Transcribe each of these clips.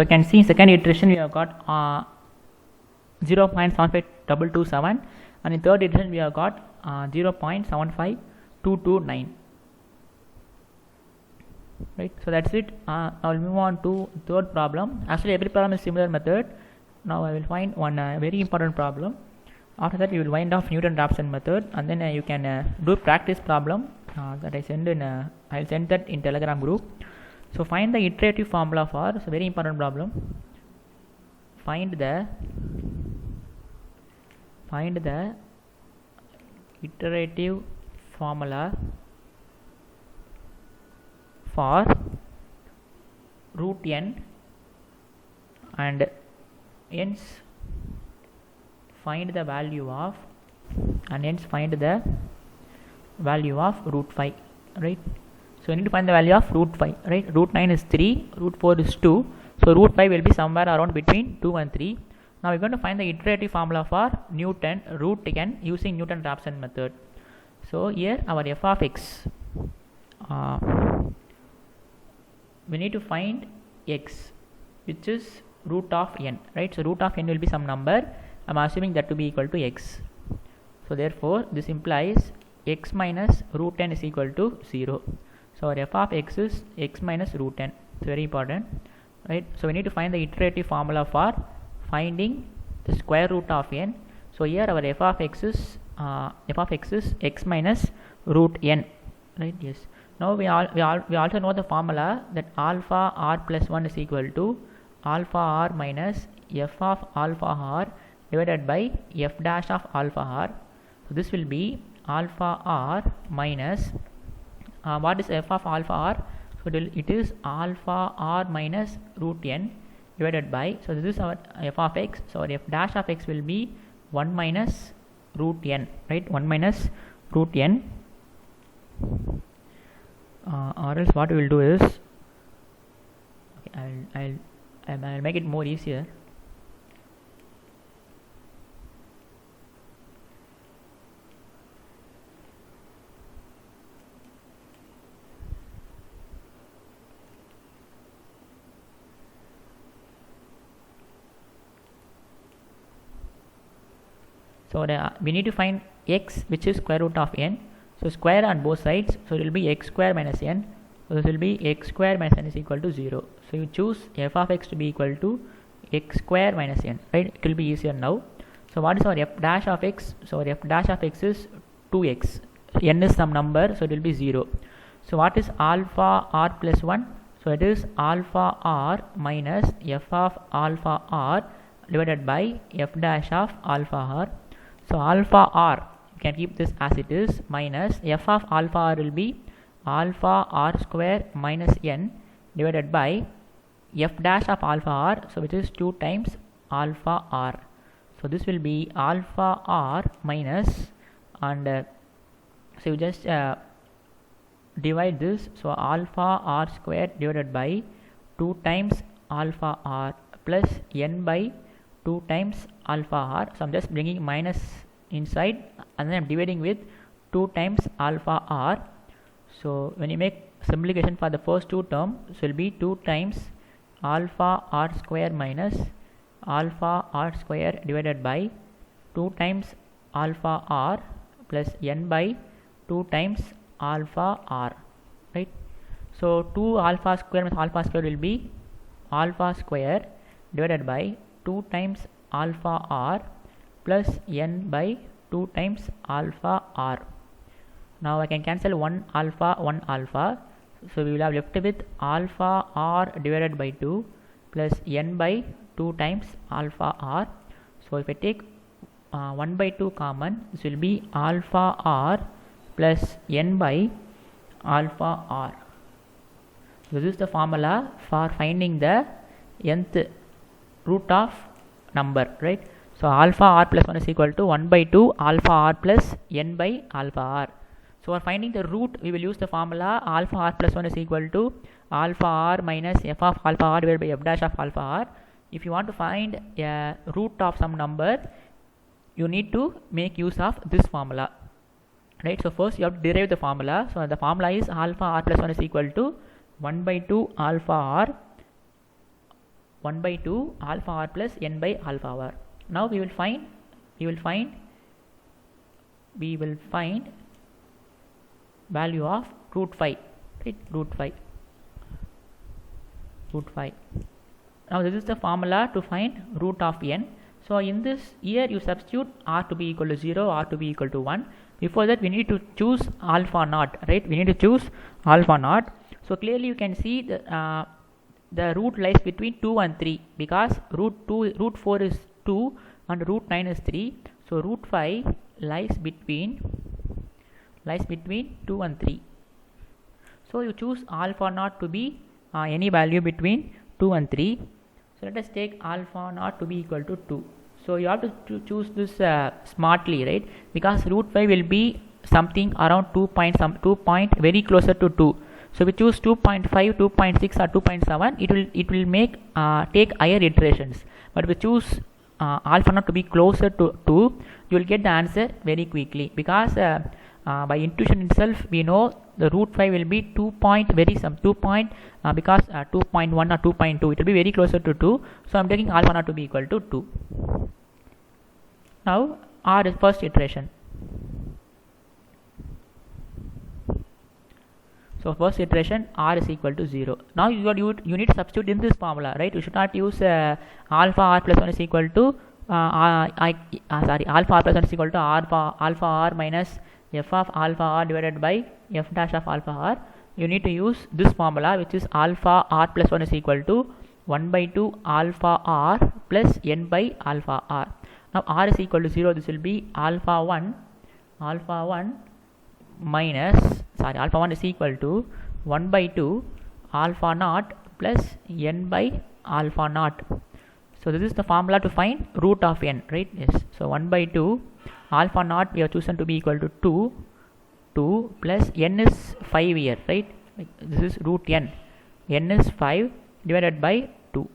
So you can see second iteration we have got 0.75227, and in third iteration we have got 0.75229. Right, so that's it. I will move on to third problem. Actually every problem is similar method. Now I will find one very important problem. After that you will wind off Newton-Raphson method, and then you can do practice problem that I send in I'll send that in Telegram group. So find the iterative formula for, it's a very important problem. Find the iterative formula for root n, and hence find the value of root 5, right? So we need to find the value of root 5, right? Root 9 is 3, root 4 is 2, so root 5 will be somewhere around between 2 and 3. Now we're going to find the iterative formula for root n using Newton-Raphson method. So here our f of x, we need to find x, which is root of n, right? So root of n will be some number. I'm assuming that to be equal to x. So therefore this implies x minus root n is equal to 0. So our f of x is x minus root n. It's very important, right? So we need to find the iterative formula for finding the square root of n. So here our f of x is x minus root n, right? Yes. Now we also know the formula that alpha r plus 1 is equal to alpha r minus f of alpha r divided by f dash of alpha r. So this will be alpha r minus what is f of alpha r? So it is alpha r minus root n divided by, so this is our f of x, so our f dash of x will be 1 minus root n, right? 1 minus root n, or else what we will do is, okay, I'll make it more easier. So we need to find x, which is square root of n. So square on both sides, so it will be x square minus n. So this will be x square minus n is equal to 0. So you choose f of x to be equal to x square minus n, right? It will be easier now. So what is our f dash of x? So our f dash of x is 2x. N is some number, so it will be 0. So what is alpha r plus 1? So it is alpha r minus f of alpha r divided by f dash of alpha r. So alpha r, you can keep this as it is, minus f of alpha r will be alpha r square minus n divided by f dash of alpha r, so which is 2 times alpha r. So this will be alpha r minus, and so you just divide this, so alpha r square divided by 2 times alpha r plus n by 2 times alpha r. So I'm just bringing minus inside, and then I'm dividing with 2 times alpha r. So when you make simplification for the first two terms, so it will be 2 times alpha r square minus alpha r square divided by 2 times alpha r plus n by 2 times alpha r, right? So 2 alpha square minus alpha square will be alpha square divided by 2 times alpha r plus n by 2 times alpha r. Now I can cancel 1 alpha, so we will have left with alpha r divided by 2 plus n by 2 times alpha r. So if I take 1 by 2 common, this will be alpha r plus n by alpha r. This is the formula for finding the nth root of number, right? So alpha r plus 1 is equal to 1 by 2 alpha r plus n by alpha r. So for finding the root, we will use the formula alpha r plus 1 is equal to alpha r minus f of alpha r divided by f dash of alpha r. If you want to find a root of some number, you need to make use of this formula, right? So first you have to derive the formula. So the formula is alpha r plus 1 is equal to 1 by 2 alpha r 1 by 2 alpha r plus n by alpha r. Now we will find value of root 5, right? root 5. Now this is the formula to find root of n. So in this here you substitute r to be equal to 0, r to be equal to 1. Before that we need to choose alpha naught, right? We need to choose alpha naught. So clearly you can see the root lies between 2 and 3 because root 4 is 2 and root 9 is 3. So root 5 lies between 2 and 3. So you choose alpha naught to be any value between 2 and 3. So let us take alpha naught to be equal to 2. So you have to choose this smartly, right? Because root 5 will be something around 2 point very closer to 2. So we choose 2.5, 2.6 or 2.7. It will make take higher iterations. But we choose alpha naught to be closer to 2. You will get the answer very quickly because by intuition itself we know the root 5 will be 2 point because 2.1 or 2.2 it will be very closer to 2. So I am taking alpha naught to be equal to 2. Now r is first iteration. So first iteration r is equal to 0. Now you need to substitute in this formula, right? You should not use alpha r plus 1 is equal to alpha r plus 1 is equal to alpha r minus f of alpha r divided by f dash of alpha r. You need to use this formula, which is alpha r plus 1 is equal to 1 by 2 alpha r plus n by alpha r. Now r is equal to 0. This will be alpha 1 is equal to 1 by 2 alpha naught plus n by alpha naught. So this is the formula to find root of n, right? Yes. So 1 by 2 alpha naught we have chosen to be equal to 2 plus n is 5 here, right? This is root n is 5 divided by 2.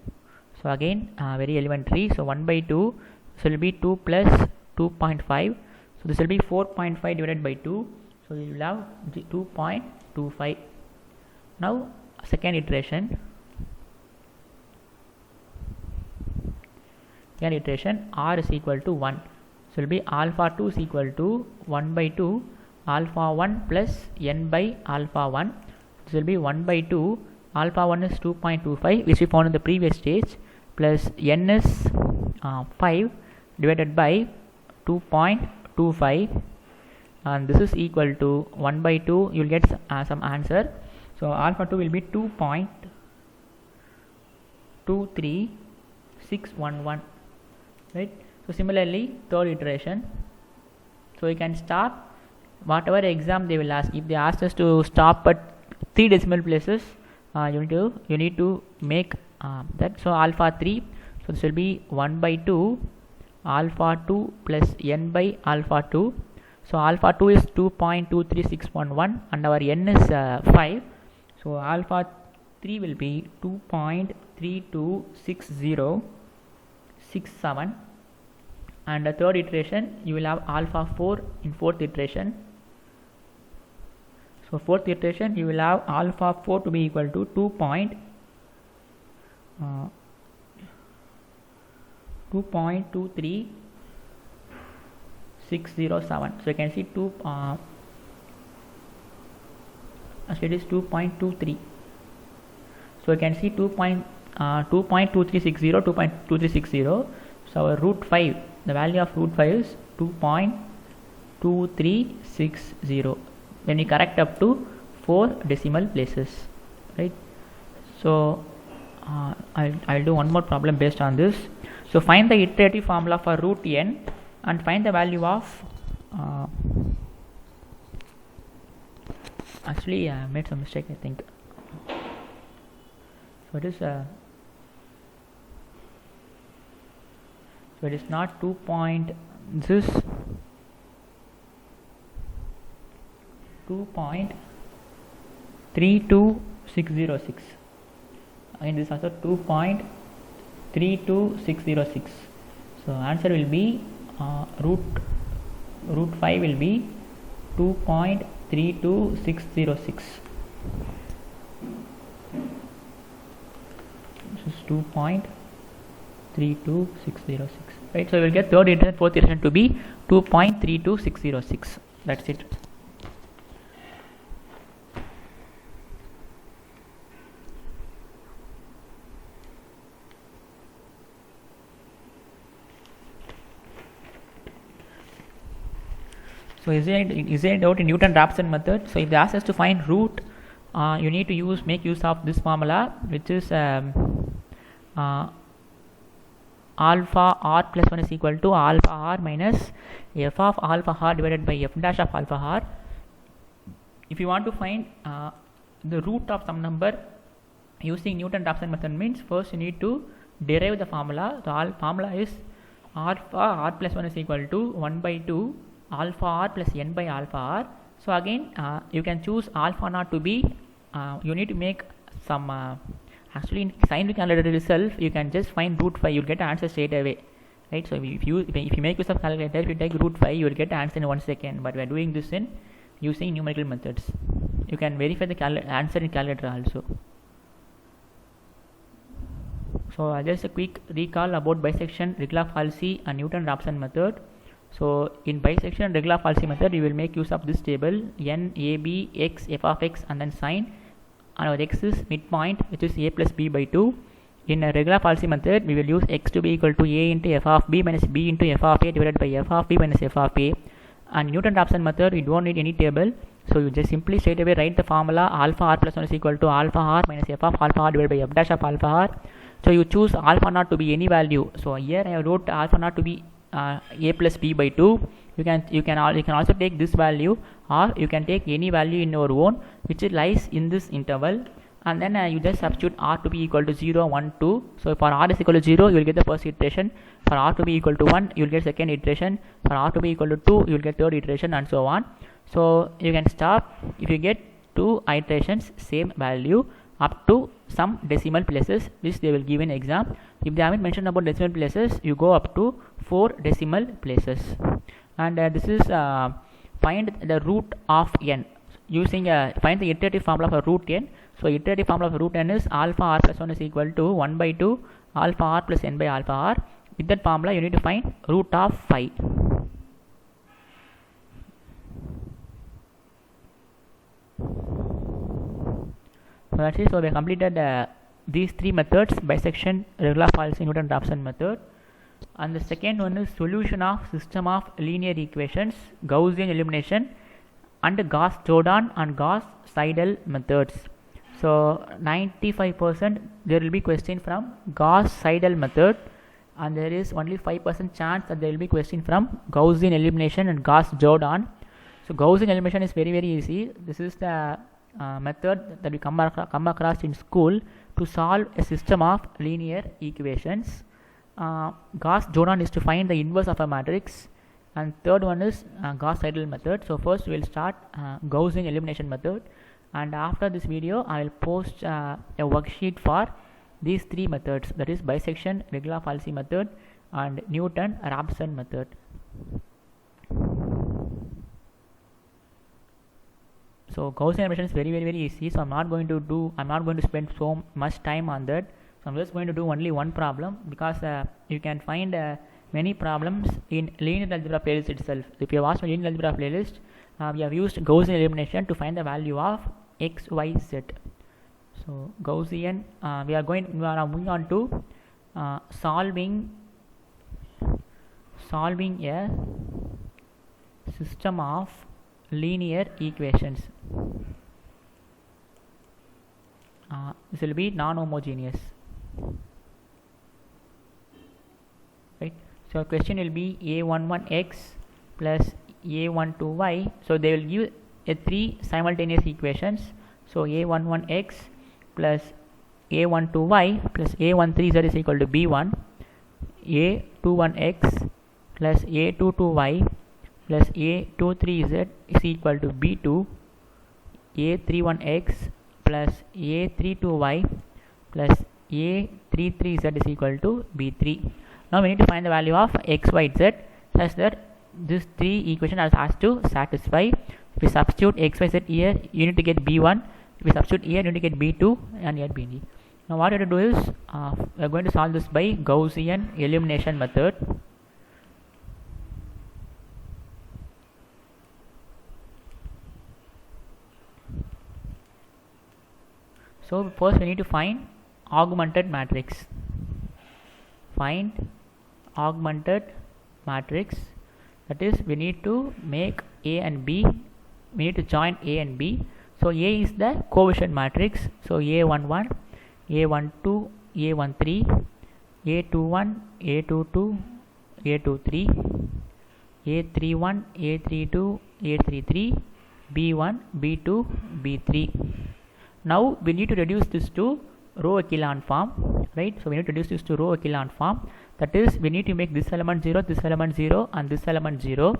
So again very elementary. So 1 by 2, so it will be 2 plus 2.5. So this will be 4.5 divided by 2. So you will have 2.25. Now second iteration r is equal to 1. So it will be alpha 2 is equal to 1 by 2 alpha 1 plus n by alpha 1. This will be 1 by 2 alpha 1 is 2.25 which we found in the previous stage plus n is 5 divided by 2.25 and this is equal to 1 by 2. You will get some answer. So alpha 2 will be 2.23611, right? So similarly third iteration. So you can stop whatever exam they will ask. If they ask us to stop at 3 decimal places, you need to make that. So alpha 3. So this will be 1 by 2 alpha 2 plus n by alpha 2. So alpha 2 is 2.23611 and our n is 5. So alpha 3 will be 2.326067 and the third iteration you will have alpha 4 in fourth iteration. So fourth iteration you will have alpha 4 to be equal to 2.23607. So you can see it is 2.23. So you can see 2.2360. So our root 5, the value of root 5 is 2.2360 when we correct up to 4 decimal places, right? So I'll do one more problem based on this. So find the iterative formula for root n and find the value of actually I made some mistake, I think. So it is so it is not 2 point, this is 2.32606. Again this is also 2.32606. So answer will be root 5 will be 2.32606. This is 2.32606. 2.32606, right? So we will get third iteration, fourth iteration to be 2.32606. That's it. So is there a doubt in Newton-Raphson method? So if they ask us to find root, you need to make use of this formula, which is alpha r plus 1 is equal to alpha r minus f of alpha r divided by f dash of alpha r. If you want to find the root of some number using Newton-Raphson method, means first you need to derive the formula. The formula is alpha r plus 1 is equal to 1 by 2 alpha r plus n by alpha r. So again you can choose alpha naught to be you need to make some actually in scientific calculator itself you can just find root 5, you'll get answer straight away, right? So if you make use of calculator, if you take root 5, you will get answer in 1 second, but we are doing this in using numerical methods. You can verify the answer in calculator also. So just a quick recall about bisection, Regla-Falsi and Newton-Raphson method. So in bisection and Regla-Falsi method, you will make use of this table: n, a, b, x, f of x, and then sign. And our x is midpoint, which is a plus b by 2. In a Regla-Falsi method, we will use x to be equal to a into f of b minus b into f of a divided by f of b minus f of a. And Newton-Raphson method, you don't need any table, so you just simply straight away write the formula alpha r plus 1 is equal to alpha r minus f of alpha r divided by f dash of alpha r. So you choose alpha naught to be any value. So here I wrote alpha naught to be a plus b by 2. You can also take this value, or you can take any value in your own which lies in this interval, and then you just substitute r to be equal to 0, 1, 2. So for r is equal to 0, you will get the first iteration. For r to be equal to 1, you will get second iteration. For r to be equal to 2, you will get third iteration, and so on. So you can stop if you get 2 iterations same value up to some decimal places which they will give in exam. If they haven't mentioned about decimal places, you go up to 4 decimal places. And this is find the root of n using find the iterative formula for root n. So iterative formula for root n is alpha r plus 1 is equal to 1 by 2 alpha r plus n by alpha r. With that formula you need to find root of 5. So that's it. So we have completed these 3 methods: bisection, Regla-Falsi, Newton-Raphson method. And the second one is solution of system of linear equations, Gaussian elimination, and Gauss-Jordan and Gauss-Seidel methods. So 95% there will be question from Gauss-Seidel method, and there is only 5% chance that there will be question from Gaussian elimination and Gauss-Jordan. So Gaussian elimination is very easy. This is the method that we come across in school to solve a system of linear equations. Gauss-Jordan is to find the inverse of a matrix, and third one is Gauss-Seidel method. So first we will start Gaussian elimination method, and after this video I will post a worksheet for these 3 methods, that is bisection, Regla-Falsi method, and Newton-Raphson method. So Gaussian elimination is very easy, so I'm not going to spend so much time on that. So I'm just going to do only one problem, because you can find many problems in linear algebra playlist itself. If you have watched my linear algebra playlist, we have used Gaussian elimination to find the value of x, y, z. So Gaussian, we are now moving on to solving a system of linear equations. This will be non-homogeneous, right? So question will be a11x plus a12y. So they will give a 3 simultaneous equations. So a11x plus a12y plus a13z is equal to b1, a21x plus a22y plus a23z is equal to b2, a31x plus a32y plus a33z is equal to b3. Now we need to find the value of x, y, z such that these 3 equations are asked to satisfy. If we substitute x, y, z here, you need to get b1. If we substitute here, you need to get b2, and here b3. Now what you have to do is we are going to solve this by Gaussian elimination method. So first we need to find augmented matrix. Find augmented matrix, that is we need to make A and B, we need to join A and B. So A is the coefficient matrix, so A11, A12, A13, A21, A22, A23, A31, A32, A33, B1, B2, B3. Now we need to reduce this to row echelon form, right? So we need to reduce this to row echelon form, that is we need to make this element 0, this element 0 and this element 0.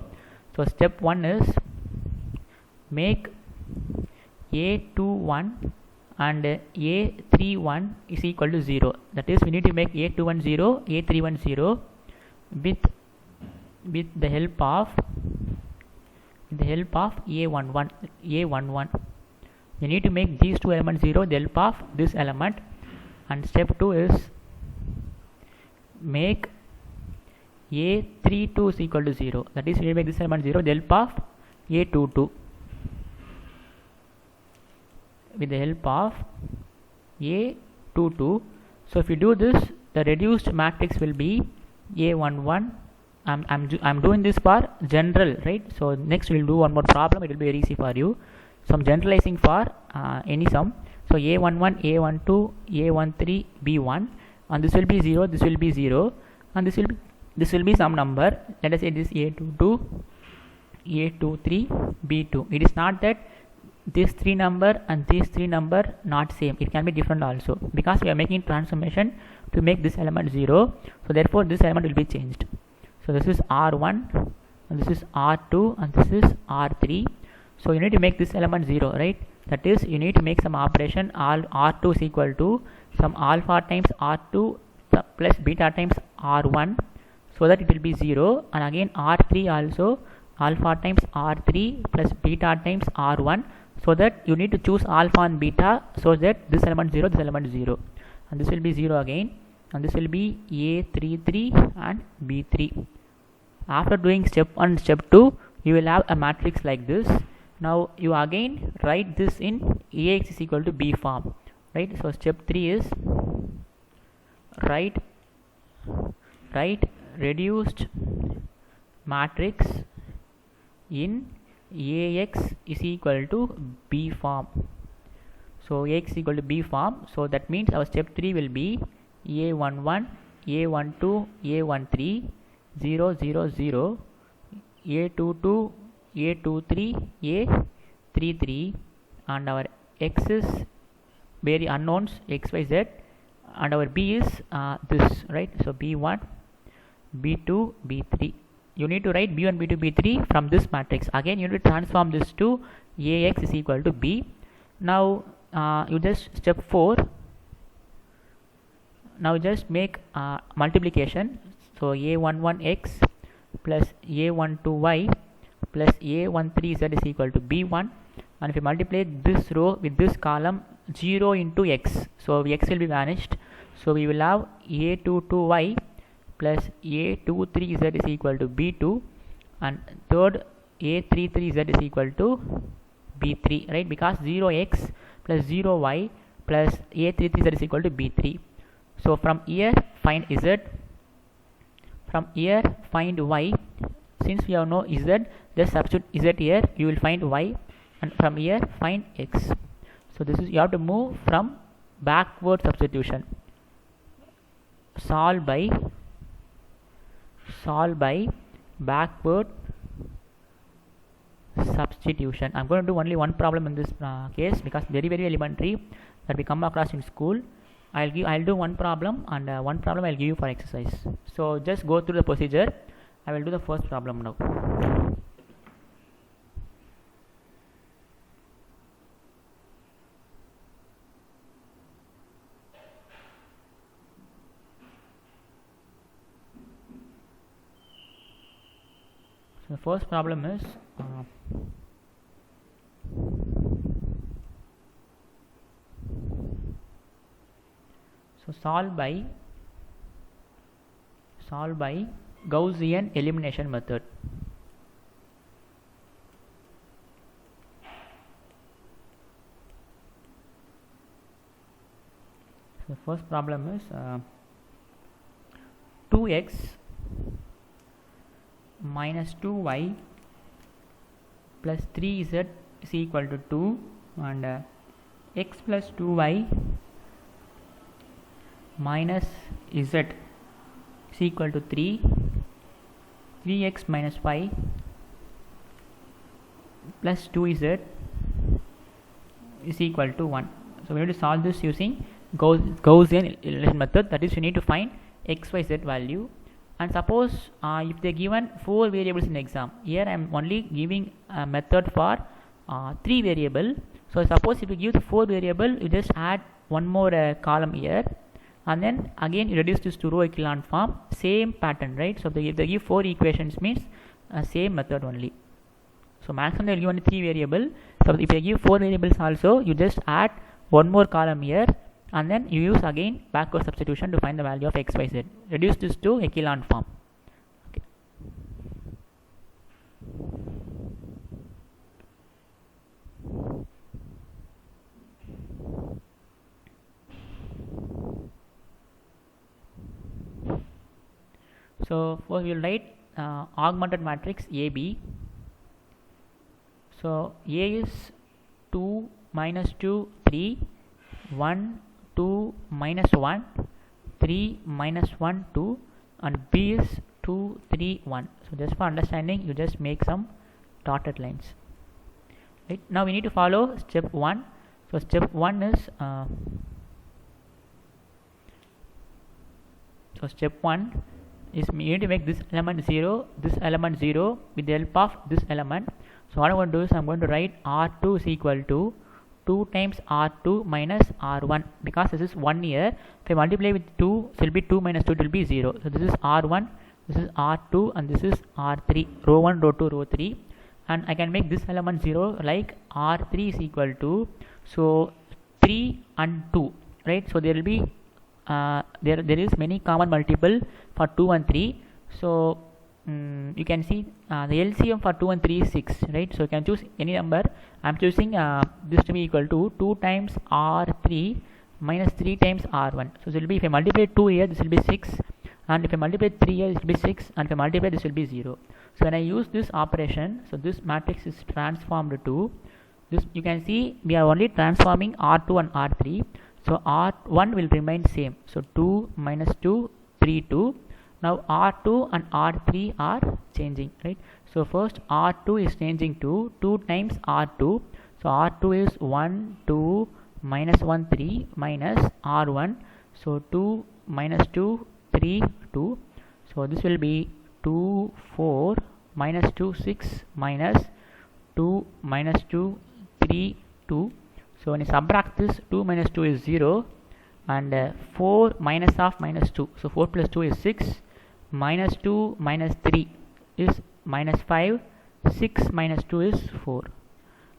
So step 1 is make A21 and A31 is equal to 0, that is we need to make A21 0, A31 0 with the help of A11. We need to make these two elements 0 with the help of this element. And step 2 is make A32 is equal to 0, that is we make this element 0 with the help of A22, with the help of A22. So if you do this, the reduced matrix will be A11. I'm doing this for general, right? So next we'll do one more problem, it will be very easy for you. So I'm generalizing for any sum. So A11, A12, A13, B1, and this will be 0, this will be 0, and this will be some number. Let us say this A22, A23, B2. It is not that this 3 number and these 3 number not same. It can be different also, because we are making transformation to make this element 0. So therefore this element will be changed. So this is R1 and this is R2 and this is R3. So you need to make this element 0, right? That is you need to make some operation. R2 is equal to some alpha times R2 plus beta times R1, so that it will be 0, and again R3 also alpha times R3 plus beta times R1, so that you need to choose alpha and beta, so that this element 0, this element 0, and this will be 0 again, and this will be A33 and B3. After doing step 1 and step 2, you will have a matrix like this. Now you again write this in Ax is equal to B form, right? So step 3 is write reduced matrix in Ax is equal to B form. So Ax is equal to B form, so that means our step 3 will be A11, A12, A13, 0, 0, 0, A22, A23, A33, and our x is very unknowns, x, y, z, and our b is this, right? So b1, b2, b3. You need to write b1, b2, b3 from this matrix. Again you need to transform this to Ax is equal to b. Now you just step 4. Now just make multiplication. So A11x plus A12y plus A13z is equal to b1, and if you multiply this row with this column 0 into x, so x will be vanished, so we will have A22y plus A23z is equal to b2, and third A33z is equal to b3, right? Because 0x plus 0y plus A33z is equal to b3. So from here find z, from here find y. Since we have no z, just substitute z here, you will find y, and from here find x. So this is, you have to move from backward substitution. Solve by backward substitution. I'm going to do only one problem in this case, because very elementary that we come across in school. I'll do one problem, and one problem I'll give you for exercise. So just go through the procedure. I will do the first problem now. So the first problem is So solve by Gaussian elimination method. So the first problem is 2x minus 2y plus 3z is equal to 2, and x plus 2y minus z is equal to 3, 3x minus 5 plus 2z is equal to 1. So we need to solve this using Gaussian elimination method. That is, you need to find x, y, z value. And suppose if they given 4 variables in exam, here I am only giving a method for 3 variable. So suppose if you give the 4 variable, you just add one more column here, and then again you reduce this to row echelon form, same pattern, right? So if they give 4 equations, means same method only. So maximum they will give only 3 variable. So if they give 4 variables also, you just add one more column here, and then you use again backward substitution to find the value of x, y, z. Reduce this to echelon form. Okay. So first we will write augmented matrix AB. So A is 2 minus 2 3, 1 2 minus 1 3 minus 1 2, and B is 2 3 1. So just for understanding, you just make some dotted lines. Right, now we need to follow step 1. So step 1 is we need to make this element 0, this element 0 with the help of this element. So what I want to do is I am going to write R2 is equal to 2 times R2 minus R1, because this is 1 here. If I multiply with 2, it will be 2 minus 2, it will be 0. So this is R1, this is R2, and this is R3, row 1, row 2, row 3. And I can make this element 0 like R3 is equal to, so 3 and 2, right? So there will be there is many common multiple for 2 and 3. So you can see the LCM for 2 and 3 is 6, right? So you can choose any number. I am choosing this to be equal to 2 times R3 minus 3 times R1. So this will be, if I multiply 2 here, this will be 6, and if I multiply 3 here, this will be 6, and if I multiply, this will be 0. So when I use this operation, so this matrix is transformed to this. You can see we are only transforming R2 and R3. So R1 will remain same. So 2 minus 2, 3, 2. Now R2 and R3 are changing, right? So first R2 is changing to 2 times R2. So R2 is 1, 2, minus 1, 3, minus R1. So 2 minus 2, 3, 2. So this will be 2, 4, minus 2, 6, minus 2, minus 2, 3, 2. So when you subtract this, 2 minus 2 is 0, and 4 minus of minus 2. So 4 plus 2 is 6, minus 2 minus 3 is minus 5, 6 minus 2 is 4.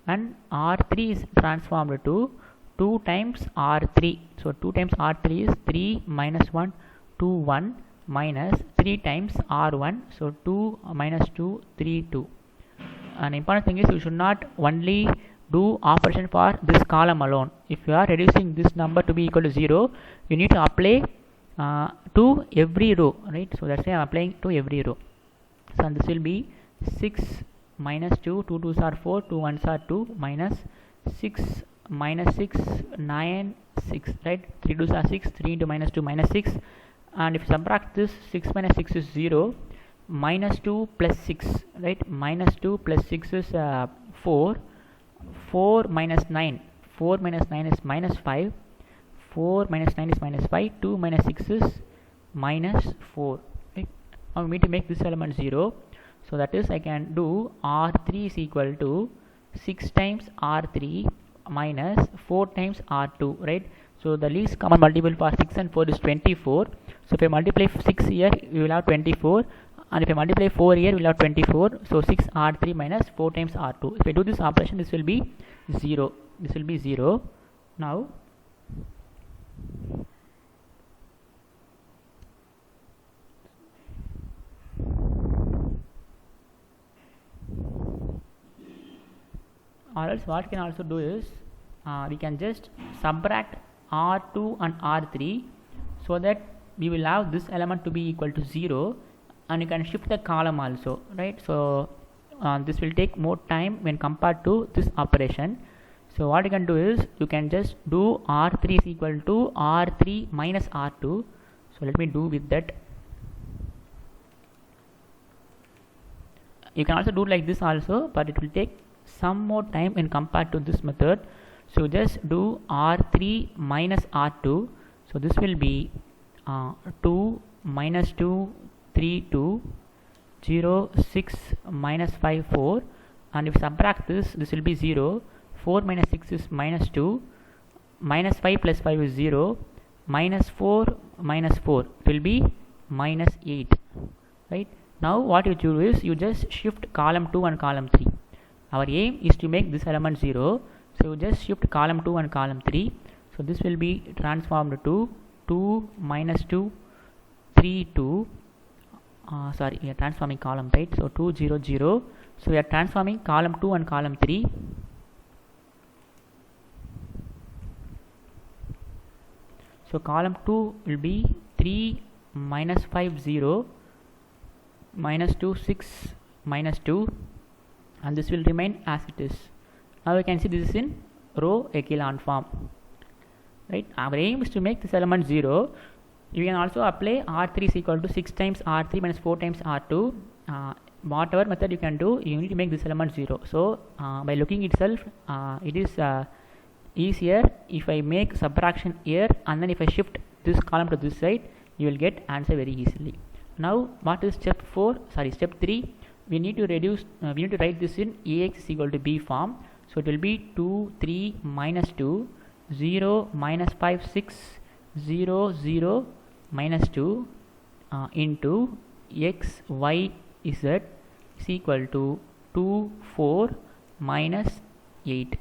And R3 is transformed to 2 times R3. So 2 times R3 is 3 minus 1, 2, 1, minus 3 times R1. So 2 minus 2, 3, 2. An important thing is you should not only do operation for this column alone. If you are reducing this number to be equal to 0, you need to apply to every row, right? So that's why I am applying to every row. So and this will be 6 minus 2, 2 2s are 4, 2 1s are 2, minus 6 minus 6, 9, 6, right? 3 2s are 6, 3 into minus 2 minus 6, and if you subtract this, 6 minus 6 is 0, minus 2 plus 6, right? Minus 2 plus 6 is 4, 4 minus 9, 4 minus 9 is minus 5, 4 minus 9 is minus 5, 2 minus 6 is minus 4, right? Now we need to make this element 0. So that is, I can do R3 is equal to 6 times R3 minus 4 times R2, right? So the least common multiple for 6 and 4 is 24. So if I multiply 6 here, we will have 24, and if I multiply 4 here, we will have 24. So 6 R3 minus 4 times R2. If I do this operation, this will be 0. This will be 0. Now or else what we can also do is we can just subtract R2 and R3 so that we will have this element to be equal to 0, and you can shift the column also, right? So this will take more time when compared to this operation. So what you can do is you can just do R3 is equal to R3 minus R2. So let me do with that. You can also do like this also, but it will take some more time when compared to this method. So just do R3 minus R2. So this will be 2 minus 2 3 2 0 6 minus 5 4, and if you subtract this, this will be 0. 4 minus 6 is minus 2, minus 5 plus 5 is 0, minus 4 it will be minus 8, right? Now what you do is you just shift column 2 and column 3. Our aim is to make this element 0, so you just shift column 2 and column 3. So this will be transformed to 2 minus 2 3 2. Sorry, we are transforming column, right? So 2 0 0. So we are transforming column 2 and column 3. So column 2 will be 3 minus 5 0, minus 2 6 minus 2, and this will remain as it is. Now you can see this is in row echelon form, right? Our aim is to make this element 0. You can also apply R3 is equal to 6 times R3 minus 4 times R2. Whatever method you can do, you need to make this element 0. So by looking itself, it is easier if I make subtraction here, and then if I shift this column to this side, you will get answer very easily. Now what is step 3? We need to reduce, we need to write this in Ax is equal to B form. So it will be 2 3 minus 2 0 minus 5 6 0 0 minus 2 into x y z is equal to 2 4 minus 8.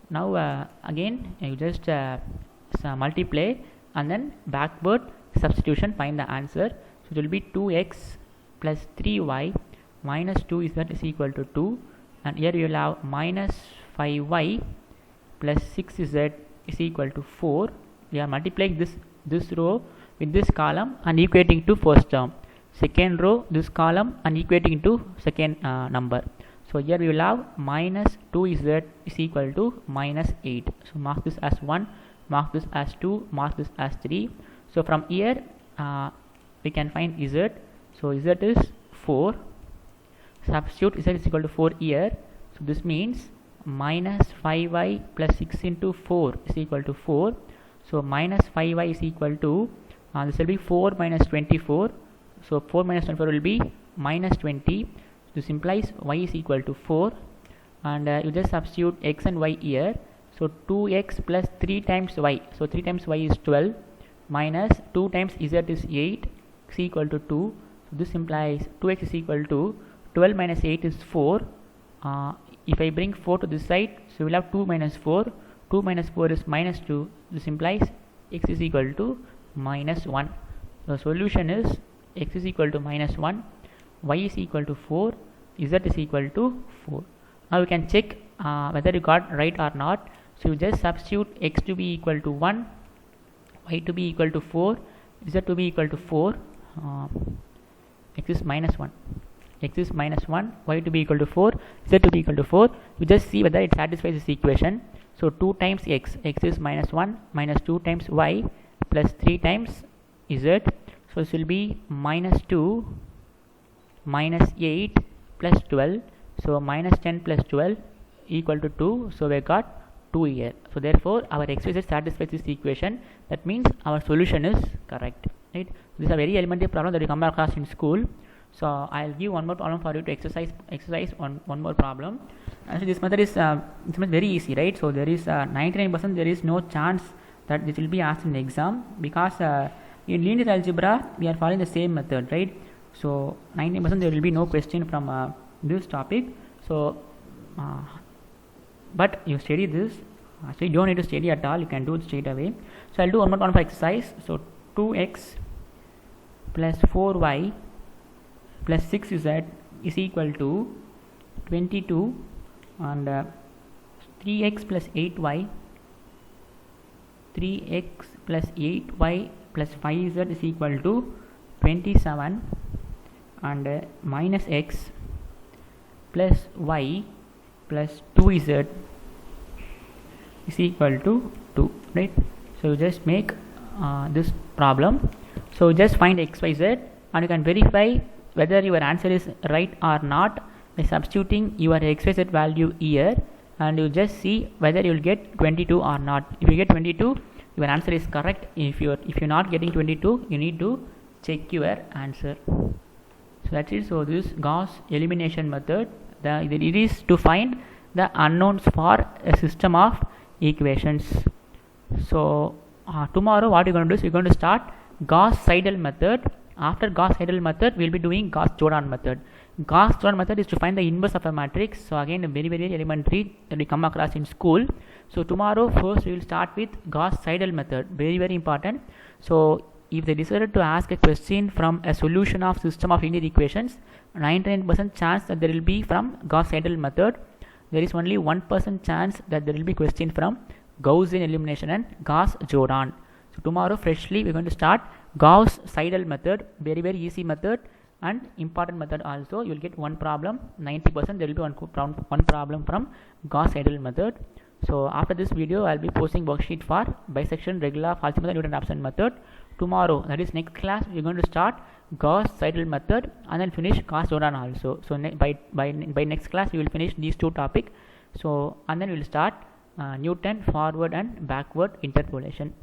Now again you just multiply and then backward substitution, find the answer. So it will be 2x plus 3y minus 2z is equal to 2, and here you will have minus 5y plus 6z is equal to 4. We are multiplying this row with this column and equating to first term, second row this column and equating to second number. So here we will have minus 2z is equal to minus 8. So mark this as 1, mark this as 2, mark this as 3. So from here we can find z. So z is 4. Substitute z is equal to 4 here. So this means minus 5y plus 6 into 4 is equal to 4. So minus 5y is equal to, this will be 4 minus 24. So 4 minus 24 will be minus 20. This implies y is equal to 4, and you just substitute x and y here. So 2x plus 3 times y. So 3 times y is 12 minus 2 times z is 8 is equal to 2. So this implies 2x is equal to 12 minus 8 is 4. If I bring 4 to this side, so we will have 2 minus 4. 2 minus 4 is minus 2. This implies x is equal to minus 1. The solution is x is equal to minus 1, y is equal to 4, z is equal to 4. Now you can check whether you got right or not. So you just substitute x to be equal to 1, y to be equal to 4, z to be equal to 4, x is minus 1. X is minus 1, y to be equal to 4, z to be equal to 4. You just see whether it satisfies this equation. So 2 times x is minus 1 minus 2 times y plus 3 times z. So this will be minus 2 minus 8 plus 12. So minus 10 plus 12 equal to 2. So we got 2 here. So therefore our xyz satisfies this equation. That means our solution is correct. Right? This is a very elementary problem that you come across in school. So I'll give one more problem for you to exercise one more problem. Actually this method is very easy, right? So there is 99% there is no chance that this will be asked in the exam, because in linear algebra we are following the same method, right? So 99% there will be no question from this topic. So but you study this. Actually you don't need to study at all, you can do it straight away. So I'll do one more problem for exercise. So 2x plus 4y plus 6z is equal to 22 and 3x plus 8y plus 5z is equal to 27, and minus x plus y plus 2z is equal to 2, right? So you just make this problem. So just find x, y, z, and you can verify whether your answer is right or not by substituting your x, y, z value here, and you just see whether you will get 22 or not. If you get 22, your answer is correct. If you're not getting 22, you need to check your answer. So that's it. So this Gauss elimination method, it is to find the unknowns for a system of equations. So tomorrow what you're going to do is you're going to start Gauss-Seidel method. After Gauss-Seidel method, we'll be doing Gauss-Jordan method. Gauss-Jordan method is to find the inverse of a matrix. So again, a very elementary that we come across in school. So tomorrow first we will start with Gauss-Seidel method, very important. So if they decided to ask a question from a solution of system of linear equations, 99% chance that there will be from Gauss-Seidel method. There is only 1% chance that there will be question from Gaussian elimination and Gauss-Jordan. So tomorrow freshly we're going to start Gauss-Seidel method, very easy method and important method also. You will get one problem, 90% there will be one problem from Gauss-Seidel method. So after this video I'll be posting worksheet for bisection, regular, False method, Newton Raphson method. Tomorrow, that is next class, we're going to start Gauss-Seidel method and then finish Gauss-Jordan also. So by next class we will finish these two topics. So and then we will start Newton forward and backward interpolation.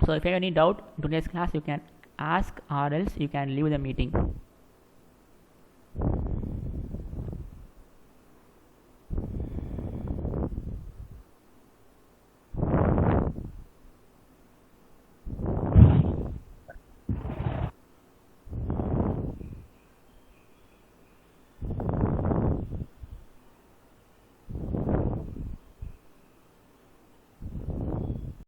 So if you have any doubt in today's class, you can ask or else you can leave the meeting.